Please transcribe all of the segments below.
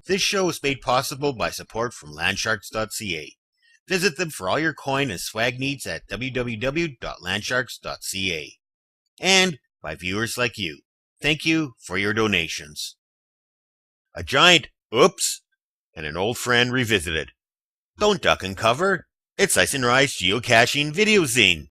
This show is made possible by support from landsharks.ca. Visit them for all your coin and swag needs at www.landsharks.ca. And by viewers like you. Thank you for your donations. A giant oops and an old friend revisited. Don't duck and cover. It's Icenrye's Geocaching Videozine.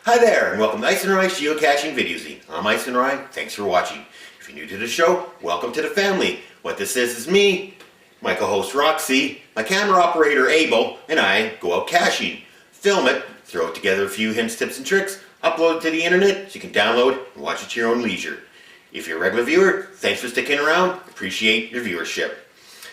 Hi there, and welcome to Icenrye's Geocaching Videozine. I'm Icenrye, thanks for watching. If you're new to the show, welcome to the family. What this is me, my co-host Roxy, my camera operator Abel, and I go out caching. Film it, throw together a few hints, tips, and tricks, upload it to the internet so you can download and watch at your own leisure. If you're a regular viewer, thanks for sticking around, appreciate your viewership.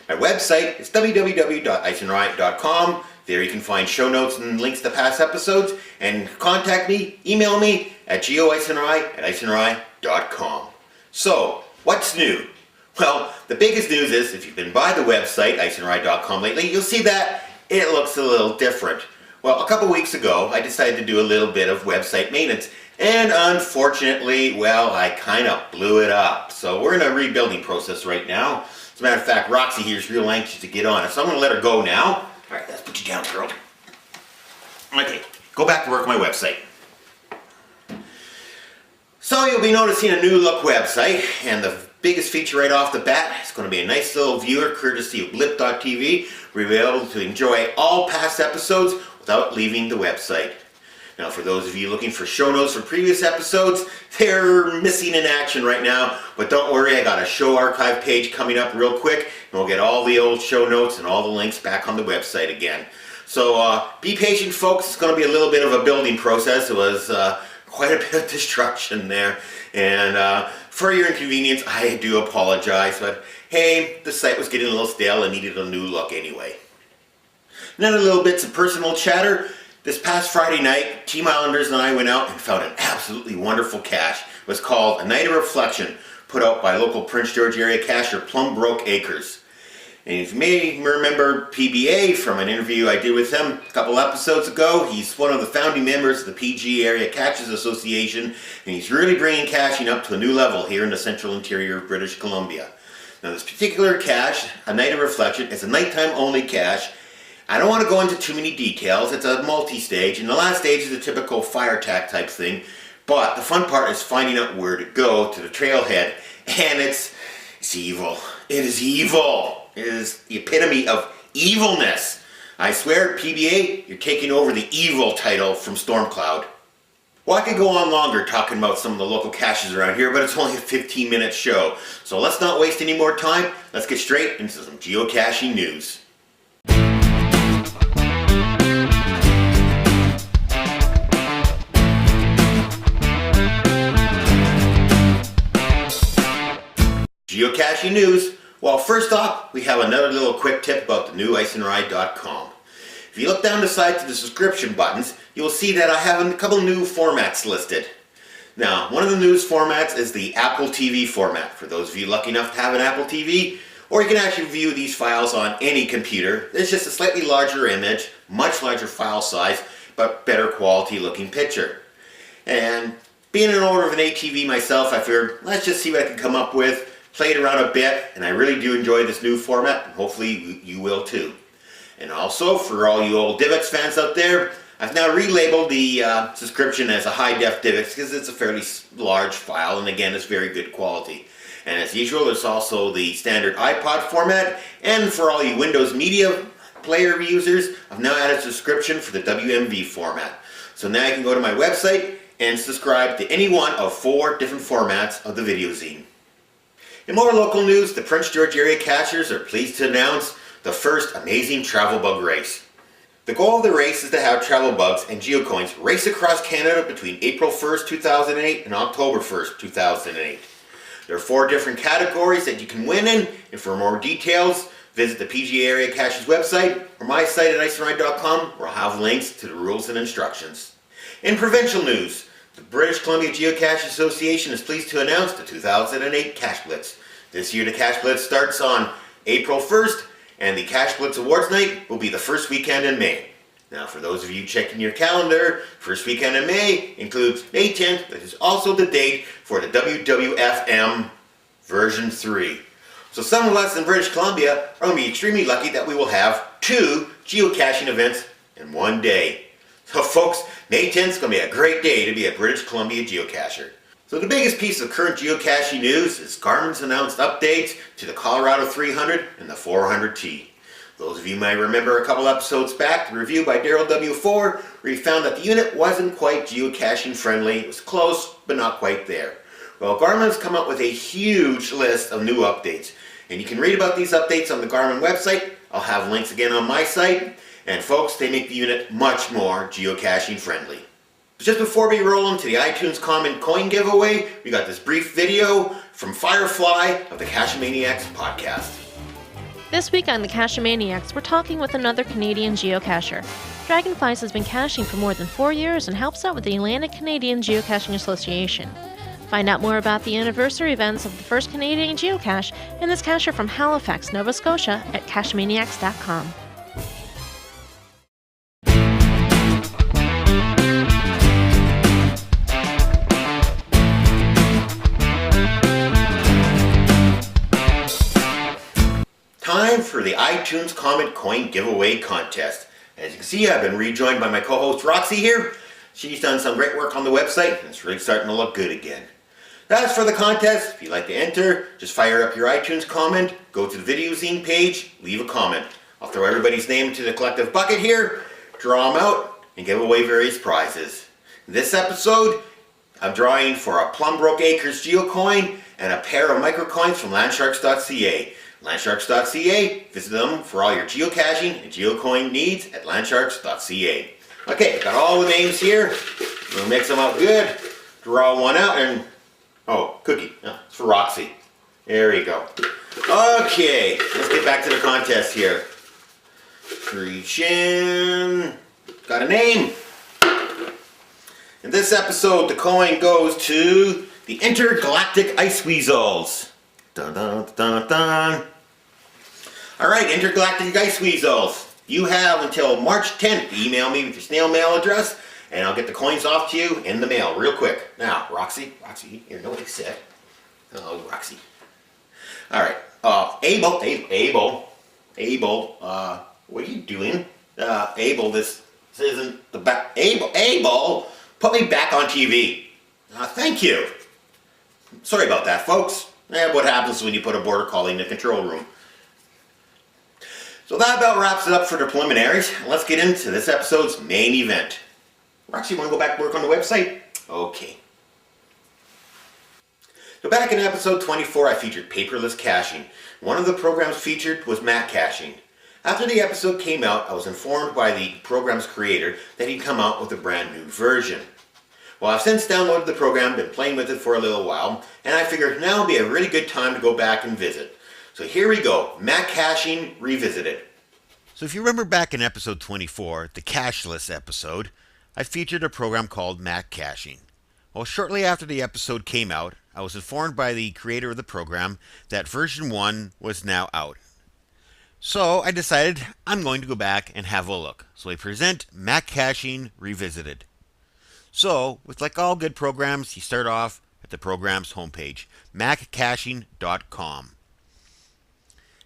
My website is www.icenrye.com. There you can find show notes and links to past episodes, and contact me, email me at geoicenrye@icenrye.com. So, what's new? Well, the biggest news is, if you've been by the website, icenrye.com lately, you'll see that it looks a little different. Well, a couple weeks ago, I decided to do a little bit of website maintenance, and unfortunately, well, I kind of blew it up. So we're in a rebuilding process right now. As a matter of fact, Roxy here is real anxious to get on it, so I'm going to let her go now. Alright, let's put you down, girl. Okay, go back to work on my website. So you'll be noticing a new look website, and the biggest feature right off the bat is going to be a nice little viewer courtesy of Blitz.tv, where you'll be able to enjoy all past episodes without leaving the website. Now, for those of you looking for show notes from previous episodes, they're missing in action right now, but don't worry, I got a show archive page coming up real quick, and we'll get all the old show notes and all the links back on the website again. So be patient, folks. It's going to be a little bit of a building process. It was quite a bit of destruction there, and for your inconvenience, I do apologize, but hey, the site was getting a little stale and needed a new look anyway. Now, a little bits of personal chatter. This past Friday night, Team Islanders and I went out and found an absolutely wonderful cache. It was called A Night of Reflection, put out by local Prince George area cacher Plumbrook Acres. And if you may remember PBA from an interview I did with him a couple episodes ago, he's one of the founding members of the PG Area Caches Association, and he's really bringing caching up to a new level here in the central interior of British Columbia. Now, this particular cache, A Night of Reflection, is a nighttime only cache. I don't want to go into too many details. It's a multi-stage, and the last stage is a typical fire attack type thing, but the fun part is finding out where to go to the trailhead, and it's evil. It is evil. It is the epitome of evilness. I swear, PBA, you're taking over the evil title from Stormcloud. Well, I could go on longer talking about some of the local caches around here, but it's only a 15-minute show, so let's not waste any more time. Let's get straight into some geocaching news. Geocaching news. Well, first off, we have another little quick tip about the new Icenrye.com. If you look down the side to the subscription buttons, you'll see that I have a couple new formats listed. Now, one of the newest formats is the Apple TV format, for those of you lucky enough to have an Apple TV, or you can actually view these files on any computer. It's just a slightly larger image, much larger file size, but better quality looking picture. And being an owner of an ATV myself, I figured, let's just see what I can come up with. Played around a bit, and I really do enjoy this new format, and hopefully you will too. And also, for all you old DivX fans out there, I've now relabeled the subscription as a high-def DivX because it's a fairly large file, and again, it's very good quality. And as usual, there's also the standard iPod format, and for all you Windows Media Player users, I've now added a subscription for the WMV format. So now you can go to my website and subscribe to any one of 4 different formats of the Videozine. In more local news, the Prince George area cachers are pleased to announce the first amazing travel bug race. The goal of the race is to have travel bugs and geocoins race across Canada between April 1st, 2008 and October 1st, 2008. There are 4 different categories that you can win in, and for more details, visit the PGA Area Caches website or my site at Icenrye.com, where I'll have links to the rules and instructions. In provincial news, the British Columbia Geocache Association is pleased to announce the 2008 Cache Blitz. This year the Cache Blitz starts on April 1st, and the Cache Blitz Awards Night will be the first weekend in May. Now for those of you checking your calendar, first weekend in May includes May 10th, that is also the date for the WWFM version 3. So some of us in British Columbia are going to be extremely lucky that we will have 2 geocaching events in one day. So folks, May 10th is going to be a great day to be a British Columbia geocacher. So the biggest piece of current geocaching news is Garmin's announced updates to the Colorado 300 and the 400T. Those of you might remember a couple episodes back, the review by Daryl W4, where he found that the unit wasn't quite geocaching friendly. It was close, but not quite there. Well, Garmin's come up with a huge list of new updates, and you can read about these updates on the Garmin website. I'll have links again on my site, and folks, they make the unit much more geocaching friendly. Just before we roll into the iTunes Common Coin giveaway, we got this brief video from Firefly of the Cache Maniacs podcast. This week on the Cache Maniacs, we're talking with another Canadian geocacher. Dragonflies has been caching for more than 4 years and helps out with the Atlantic Canadian Geocaching Association. Find out more about the anniversary events of the first Canadian geocache and this cacher from Halifax, Nova Scotia at cachemaniacs.com. Time for the iTunes Common Coin giveaway contest. As you can see, I've been rejoined by my co-host Roxy here. She's done some great work on the website and it's really starting to look good again. As for the contest, if you'd like to enter, just fire up your iTunes comment, go to the Videozine page, leave a comment. I'll throw everybody's name into the collective bucket here, draw them out, and give away various prizes. In this episode, I'm drawing for a Plumbrook Acres geocoin and a pair of microcoins from landsharks.ca. Landsharks.ca, visit them for all your geocaching and geocoin needs at landsharks.ca. Okay, got all the names here. We'll mix them up good, draw one out, and oh, cookie. Oh, it's for Roxy. There you go. Okay, let's get back to the contest here. Reach in. Got a name. In this episode, the coin goes to the Intergalactic Ice Weasels. Dun dun dun dun. Alright, Intergalactic Ice Weasels. You have until March 10th to email me with your snail mail address, and I'll get the coins off to you in the mail real quick. Now, Roxy, here, nobody said. Oh, Roxy. Alright, Abel, what are you doing? Abel, this isn't the back. Abel, put me back on TV. Thank you. Sorry about that, folks. What happens when you put a border collie in the control room. So that about wraps it up for the preliminaries. Let's get into this episode's main event. Roxy, you want to go back and work on the website? Okay. So back in episode 24, I featured paperless caching. One of the programs featured was MacCaching. After the episode came out, I was informed by the program's creator that he'd come out with a brand new version. Well, I've since downloaded the program, been playing with it for a little while, and I figured now would be a really good time to go back and visit. So here we go, MacCaching Revisited. So if you remember back in episode 24, the cashless episode, I featured a program called MacCaching. Well, shortly after the episode came out, I was informed by the creator of the program that version 1 was now out. So I decided I'm going to go back and have a look. So I present MacCaching Revisited. So, with like all good programs, you start off at the program's homepage, MacCaching.com.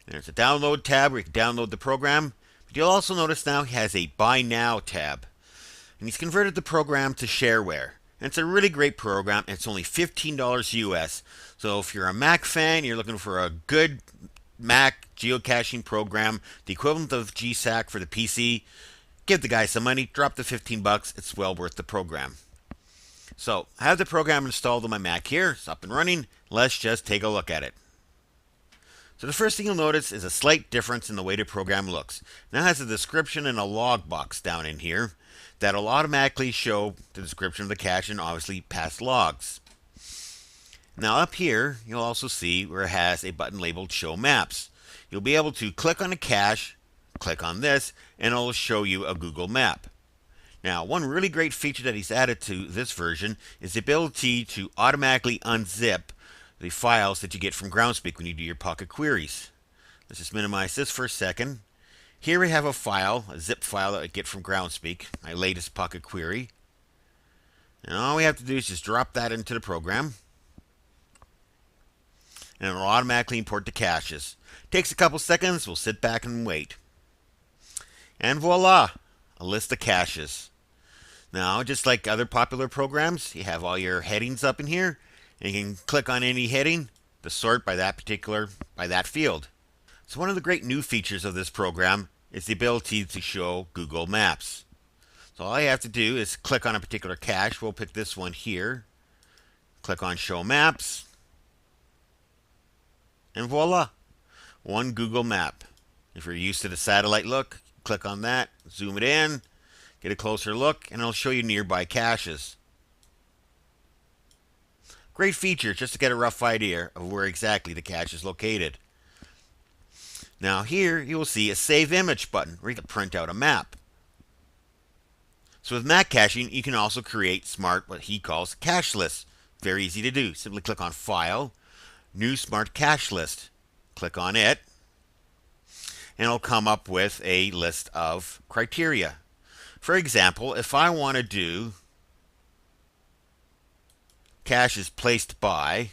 There's a download tab where you can download the program, but you'll also notice now he has a Buy Now tab. And he's converted the program to shareware. And it's a really great program. It's only $15 US. So if you're a Mac fan, you're looking for a good Mac geocaching program, the equivalent of GSAC for the PC, give the guy some money, drop the 15 bucks. It's well worth the program. So I have the program installed on my Mac here. It's up and running. Let's just take a look at it. So the first thing you'll notice is a slight difference in the way the program looks. Now it has a description and a log box down in here that'll automatically show the description of the cache and obviously past logs. Now up here, you'll also see where it has a button labeled Show Maps. You'll be able to click on a cache, click on this, and it'll show you a Google map. Now, one really great feature that he's added to this version is the ability to automatically unzip the files that you get from Groundspeak when you do your Pocket queries. Let's just minimize this for a second. Here we have a file, a zip file that I get from Groundspeak, my latest Pocket query. And all we have to do is just drop that into the program. And it'll automatically import the caches. Takes a couple seconds, we'll sit back and wait. And voila, a list of caches. Now, just like other popular programs, you have all your headings up in here. And you can click on any heading to sort by that field. So one of the great new features of this program is the ability to show Google Maps. So all you have to do is click on a particular cache. We'll pick this one here. Click on Show Maps. And voila, one Google map. If you're used to the satellite look, click on that, zoom it in, get a closer look, and it'll show you nearby caches. Great feature just to get a rough idea of where exactly the cache is located. Now here you will see a Save Image button where you can print out a map. So with MacCaching, you can also create smart, what he calls, cache lists. Very easy to do. Simply click on File, New Smart Cache List. Click on it, and it'll come up with a list of criteria. For example, if I want to do caches placed by,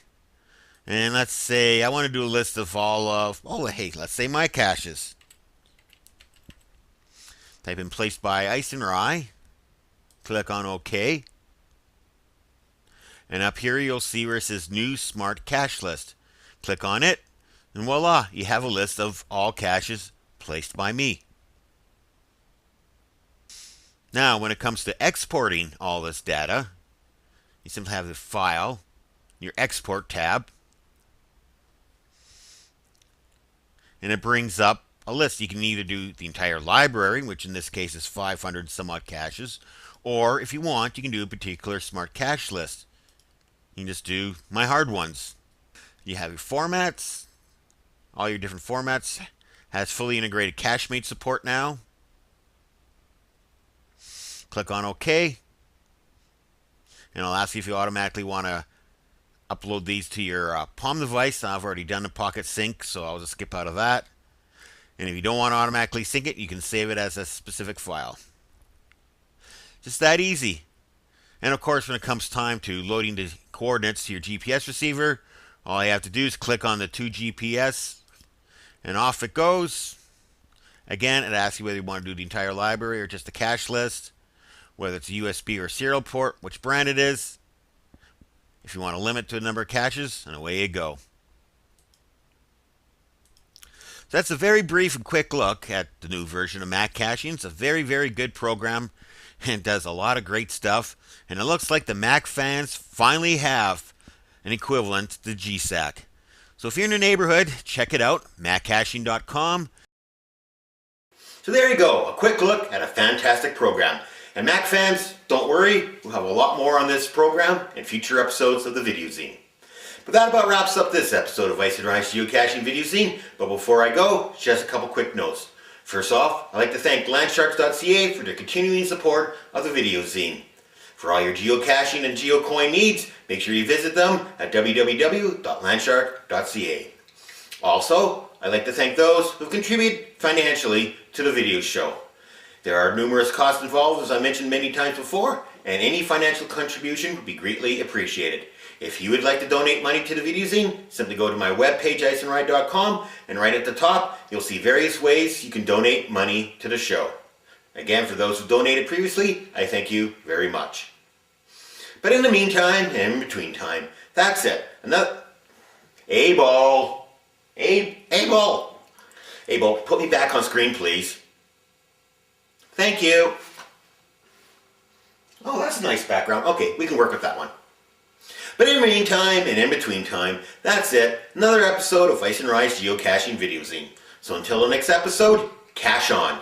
and let's say I want to do a list of all of, let's say my caches. Type in placed by Icenrye, click on OK, and up here you'll see where it says New Smart Cache List. Click on it, and voila, you have a list of all caches placed by me. Now, when it comes to exporting all this data, you simply have the File, your Export tab, and it brings up a list. You can either do the entire library, which in this case is 500 some odd caches, or if you want, you can do a particular smart cache list. You can just do my hard ones. You have your formats, all your different formats. Has fully integrated CacheMate support now. Click on OK. And it'll ask you if you automatically want to upload these to your Palm device. I've already done the Pocket Sync, so I'll just skip out of that. And if you don't want to automatically sync it, you can save it as a specific file. Just that easy. And of course, when it comes time to loading the coordinates to your GPS receiver, all you have to do is click on the 2 GPS, and off it goes. Again, it asks you whether you want to do the entire library or just the cache list, whether it's a USB or serial port, which brand it is, if you want to limit to a number of caches, and away you go. So that's a very brief and quick look at the new version of MacCaching. It's a very, very good program and does a lot of great stuff. And it looks like the Mac fans finally have an equivalent to GSAC. So if you're in the neighborhood, check it out, MacCaching.com. So there you go, a quick look at a fantastic program. And Mac fans, don't worry, we'll have a lot more on this program in future episodes of the Videozine. But that about wraps up this episode of Icenrye's Geocaching Videozine. But before I go, just a couple quick notes. First off, I'd like to thank landsharks.ca for their continuing support of the Videozine. For all your geocaching and geocoin needs, make sure you visit them at www.landshark.ca. Also, I'd like to thank those who contribute financially to the video show. There are numerous costs involved, as I mentioned many times before, and any financial contribution would be greatly appreciated. If you would like to donate money to the Videozine, simply go to my webpage, Icenrye.com, and right at the top, you'll see various ways you can donate money to the show. Again, for those who donated previously, I thank you very much. But in the meantime, and in between time, that's it. Another Abel. Abel, put me back on screen, please. Thank you. Oh, that's a nice background. Okay, we can work with that one. But in the meantime, and in between time, that's it. Another episode of Icenrye's Geocaching Videozine. So until the next episode, cache on.